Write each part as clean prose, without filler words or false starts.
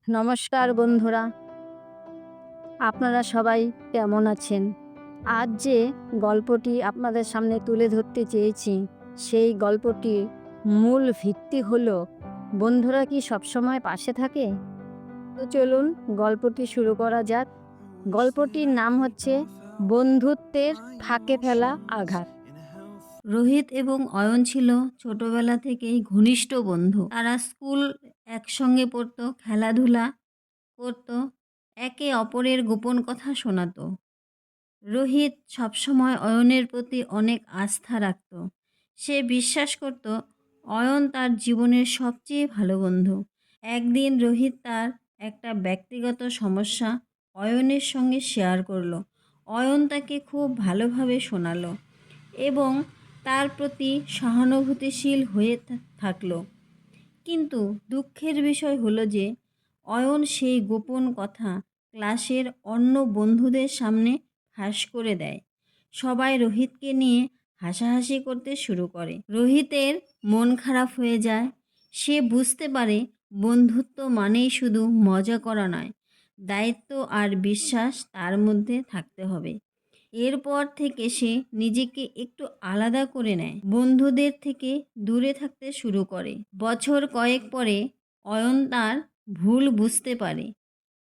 নমস্কার বন্ধুরা, আপনারা সবাই কেমন আছেন? আজ যে গল্পটি আপনাদের সামনে তুলে ধরতে চেয়েছি, সেই গল্পটির মূল ভিত্তি হলো বন্ধুরা কি সবসময় পাশে থাকে? তো চলুন গল্পটি শুরু করা যাক। গল্পটির নাম হচ্ছে বন্ধুত্বের ফাঁকে ফেলা আঘাত। রোহিত এবং অয়ন ছিল ছোটবেলা থেকেই ঘনিষ্ঠ বন্ধু। তারা স্কুল একসঙ্গে পড়তো, খেলাধুলা করত, একে অপরের গোপন কথা শোনাতো। রোহিত সবসময় অয়নের প্রতি অনেক আস্থা রাখত। সে বিশ্বাস করত অয়ন তার জীবনের সবচেয়ে ভালো বন্ধু। একদিন রোহিত তার একটা ব্যক্তিগত সমস্যা অয়নের সঙ্গে শেয়ার করলো। অয়ন তাকে খুব ভালোভাবে শোনালো এবং তার প্রতি সহানুভূতিশীল হয়ে থাকলো। কিন্তু দুঃখের বিষয় হলো যে অয়ন সেই গোপন কথা ক্লাসের অন্য বন্ধুদের সামনে ফাঁস করে দেয়। সবাই রোহিতকে নিয়ে হাসাহাসি করতে শুরু করে। রোহিতের মন খারাপ হয়ে যায়। সে বুঝতে পারে বন্ধুত্ব মানেই শুধু মজা করা নয়, দায়িত্ব আর বিশ্বাস তার মধ্যে থাকতে হবে। এরপর থেকে সে নিজেকে একটু আলাদা করে নেয়, বন্ধুদের থেকে দূরে থাকতে শুরু করে। বছর কয়েক পরে অয়ন তার ভুল বুঝতে পারে।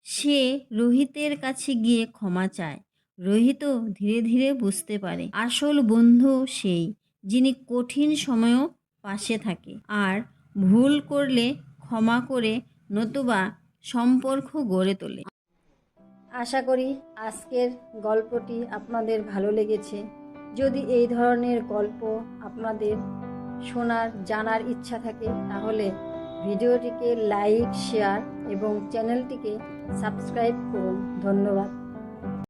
সে রোহিতের কাছে গিয়ে ক্ষমা চায়। রোহিতও ধীরে ধীরে বুঝতে পারে আসল বন্ধু সেই, যিনি কঠিন সময়েও পাশে থাকে আর ভুল করলে ক্ষমা করে, নতুবা সম্পর্ক গড়ে তোলে। আশা করি আজকের গল্পটি আপনাদের ভালো লেগেছে। যদি এই ধরনের গল্প আপনাদের শোনার জানার ইচ্ছা থাকে তাহলে ভিডিওটিকে লাইক, শেয়ার এবং চ্যানেলটিকে সাবস্ক্রাইব করুন। ধন্যবাদ।